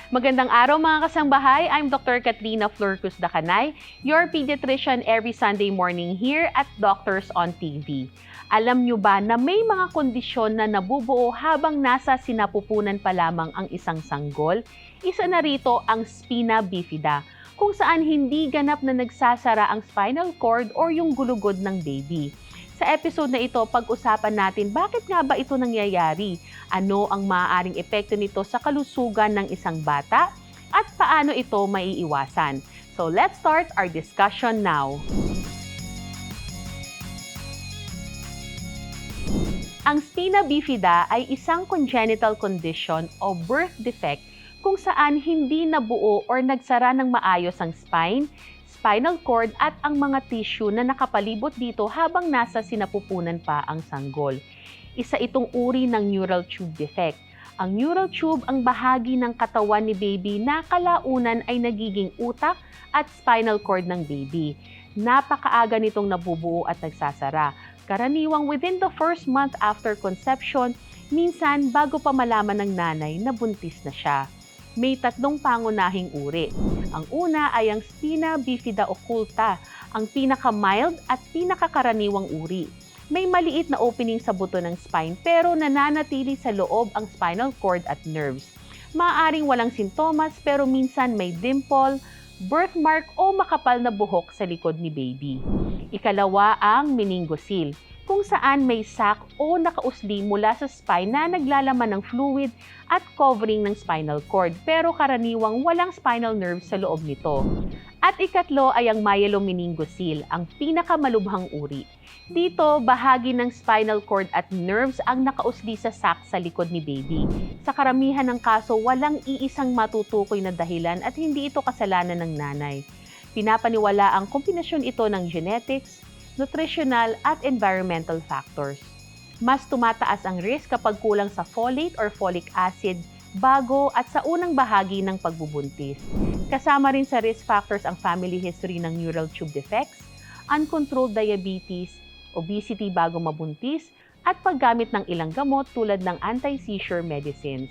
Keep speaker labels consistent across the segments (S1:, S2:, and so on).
S1: Magandang araw mga kasambahay. I'm Dr. Katrina Florcus Dacanay, your pediatrician every Sunday morning here at Doctors on TV. Alam nyo ba na may mga kondisyon na nabubuo habang nasa sinapupunan pa lamang ang isang sanggol? Isa na rito ang spina bifida, kung saan hindi ganap na nagsasara ang spinal cord or yung gulugod ng baby. Sa episode na ito, pag-usapan natin bakit nga ba ito nangyayari, ano ang maaaring epekto nito sa kalusugan ng isang bata, at paano ito maiiwasan. So let's start our discussion now. Ang spina bifida ay isang congenital condition o birth defect kung saan hindi nabuo or nagsara ng maayos ang spine, spinal cord at ang mga tissue na nakapalibot dito habang nasa sinapupunan pa ang sanggol. Isa itong uri ng neural tube defect. Ang neural tube ang bahagi ng katawan ni baby na kalaunan ay nagiging utak at spinal cord ng baby. Napakaaga nitong nabubuo at nagsasara. Karaniwang within the first month after conception, minsan bago pa malaman ng nanay na buntis na siya. May tatlong pangunahing uri. Ang una ay ang spina bifida occulta, ang pinaka-mild at pinakakaraniwang uri. May maliit na opening sa buto ng spine pero nananatili sa loob ang spinal cord at nerves. Maaaring walang sintomas pero minsan may dimple, birthmark o makapal na buhok sa likod ni baby. Ikalawa ang meningocele, kung saan may sac o nakausli mula sa spine na naglalaman ng fluid at covering ng spinal cord pero karaniwang walang spinal nerve sa loob nito. At ikatlo ay ang myelomeningocele, ang pinakamalubhang uri. Dito, bahagi ng spinal cord at nerves ang nakausli sa sac sa likod ni baby. Sa karamihan ng kaso, walang iisang matutukoy na dahilan at hindi ito kasalanan ng nanay. Pinapaniwala ang kombinasyon ito ng genetics, nutritional at environmental factors. Mas tumataas ang risk kapag kulang sa folate or folic acid bago at sa unang bahagi ng pagbubuntis. Kasama rin sa risk factors ang family history ng neural tube defects, uncontrolled diabetes, obesity bago mabuntis, at paggamit ng ilang gamot tulad ng anti-seizure medicines.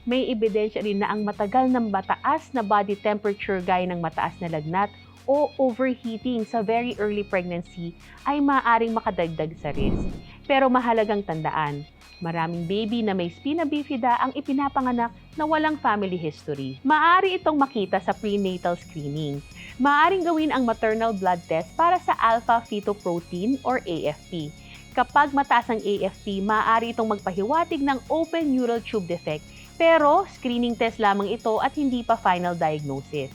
S1: May ebidensya rin na ang matagal ng mataas na body temperature gaya ng mataas na lagnat o overheating sa very early pregnancy ay maaaring makadagdag sa risk. Pero mahalagang tandaan, maraming baby na may spina bifida ang ipinapanganak na walang family history. Maaari itong makita sa prenatal screening. Maaaring gawin ang maternal blood test para sa alpha-fetoprotein or AFP. Kapag mataas ang AFP, maaari itong magpahiwatig ng open neural tube defect, pero screening test lamang ito at hindi pa final diagnosis.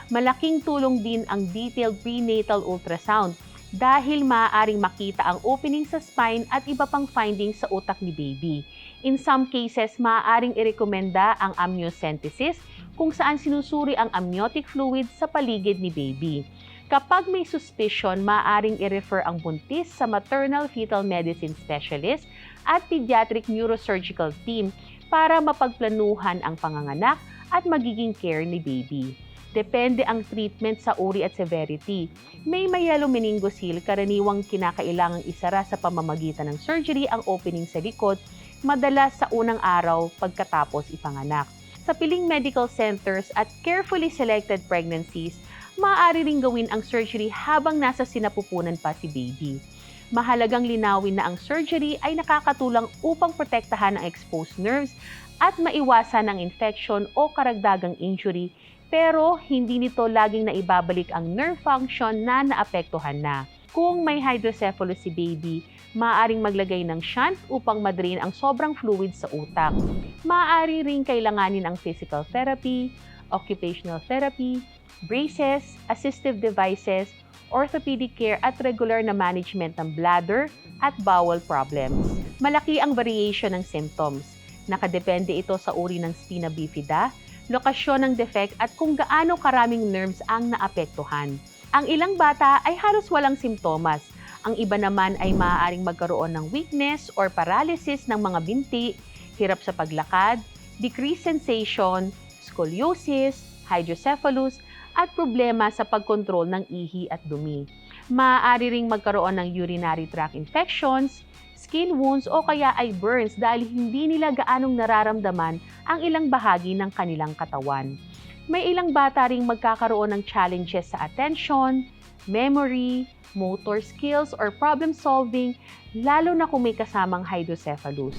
S1: Malaking tulong din ang detailed prenatal ultrasound dahil maaaring makita ang opening sa spine at iba pang findings sa utak ni baby. In some cases, maaaring irekomenda ang amniocentesis kung saan sinusuri ang amniotic fluid sa paligid ni baby. Kapag may suspicion, maaaring i-refer ang buntis sa maternal fetal medicine specialist at pediatric neurosurgical team para mapagplanuhan ang panganganak at magiging care ni baby. Depende ang treatment sa uri at severity. May myelomeningocele, karaniwang kinakailangang isara sa pamamagitan ng surgery ang opening sa likod, madalas sa unang araw pagkatapos ipanganak. Sa piling medical centers at carefully selected pregnancies, maaari ring gawin ang surgery habang nasa sinapupunan pa si baby. Mahalagang linawin na ang surgery ay nakakatulong upang protektahan ang exposed nerves at maiwasan ang infection o karagdagang injury, pero hindi nito laging naibabalik ang nerve function na naapektuhan na. Kung may hydrocephalus si baby, maaaring maglagay ng shunt upang madrain ang sobrang fluid sa utak. Maaari ring kailanganin ang physical therapy, occupational therapy, braces, assistive devices, orthopedic care at regular na management ng bladder at bowel problems. Malaki ang variation ng symptoms. Nakadepende ito sa uri ng spina bifida, lokasyon ng defect at kung gaano karaming nerves ang naapektuhan. Ang ilang bata ay halos walang simptomas. Ang iba naman ay maaaring magkaroon ng weakness or paralysis ng mga binti, hirap sa paglakad, decreased sensation, scoliosis, hydrocephalus, at problema sa pagkontrol ng ihi at dumi. Maaari ring magkaroon ng urinary tract infections, skin wounds o kaya ay burns dahil hindi nila gaanong nararamdaman ang ilang bahagi ng kanilang katawan. May ilang bata ring magkakaroon ng challenges sa attention, memory, motor skills, or problem solving, lalo na kung may kasamang hydrocephalus.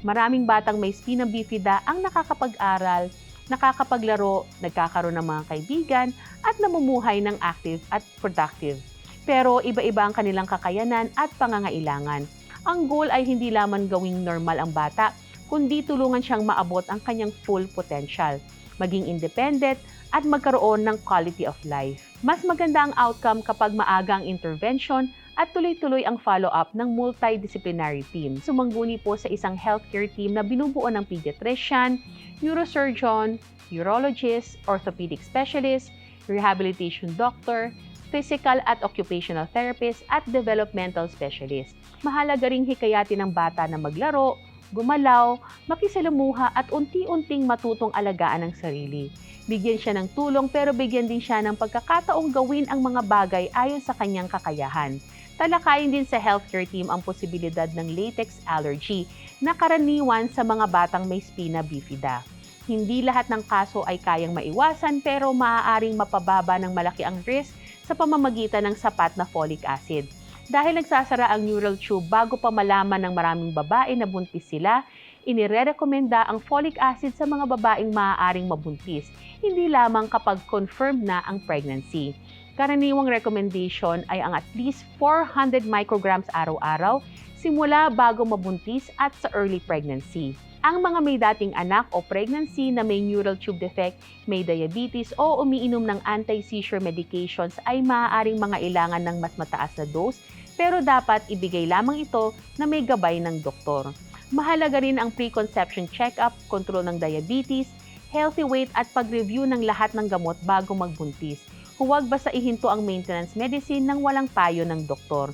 S1: Maraming batang may spina bifida ang nakakapag-aral, nakakapaglaro, nagkakaroon ng mga kaibigan, at namumuhay ng active at productive. Pero iba-iba ang kanilang kakayanan at pangangailangan. Ang goal ay hindi lamang gawing normal ang bata, kundi tulungan siyang maabot ang kanyang full potential, maging independent, at magkaroon ng quality of life. Mas maganda ang outcome kapag maaga ang intervention at tuloy-tuloy ang follow-up ng multidisciplinary team. Sumangguni po sa isang healthcare team na binubuo ng pediatrician, neurosurgeon, urologist, orthopedic specialist, rehabilitation doctor, physical at occupational therapist, at developmental specialist. Mahalaga ring hikayatin ng bata na maglaro, gumalaw, makisalamuha at unti-unting matutong alagaan ang sarili. Bigyan siya ng tulong pero bigyan din siya ng pagkakataong gawin ang mga bagay ayon sa kanyang kakayahan. Talakayin din sa healthcare team ang posibilidad ng latex allergy na karaniwan sa mga batang may spina bifida. Hindi lahat ng kaso ay kayang maiwasan pero maaaring mapababa ng malaki ang risk sa pamamagitan ng sapat na folic acid. Dahil nagsasara ang neural tube bago pa malaman ng maraming babae na buntis sila, inirerekomenda ang folic acid sa mga babaeng maaaring mabuntis, hindi lamang kapag confirmed na ang pregnancy. Karaniwang recommendation ay ang at least 400 micrograms araw-araw simula bago mabuntis at sa early pregnancy. Ang mga may dating anak o pregnancy na may neural tube defect, may diabetes o umiinom ng anti-seizure medications ay maaaring mangailangan ng mas mataas na dose, pero dapat ibigay lamang ito na may gabay ng doktor. Mahalaga rin ang preconception check-up, kontrol ng diabetes, healthy weight at pag-review ng lahat ng gamot bago magbuntis. Huwag basta ihinto ang maintenance medicine nang walang payo ng doktor.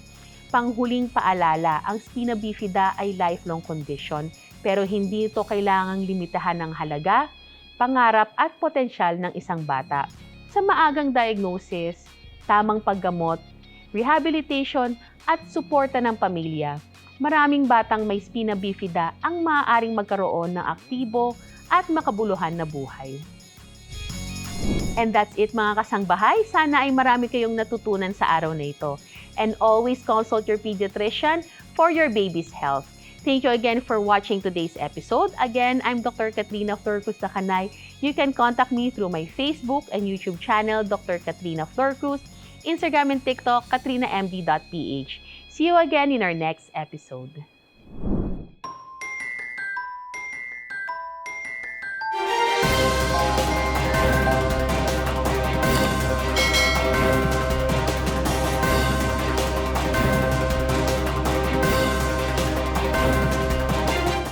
S1: Panghuling paalala, ang spina bifida ay lifelong condition, pero hindi ito kailangang limitahan ng halaga, pangarap at potensyal ng isang bata. Sa maagang diagnosis, tamang paggamot, rehabilitation at suporta ng pamilya, maraming batang may spina bifida ang maaaring magkaroon ng aktibo at makabuluhan na buhay. And that's it mga kasangbahay. Sana ay marami kayong natutunan sa araw na ito. And always consult your pediatrician for your baby's health. Thank you again for watching today's episode. Again, I'm Dr. Katrina Florcruz Takanay. You can contact me through my Facebook and YouTube channel, Dr. Katrina Florcruz, Instagram and TikTok, katrinamd.ph. See you again in our next episode.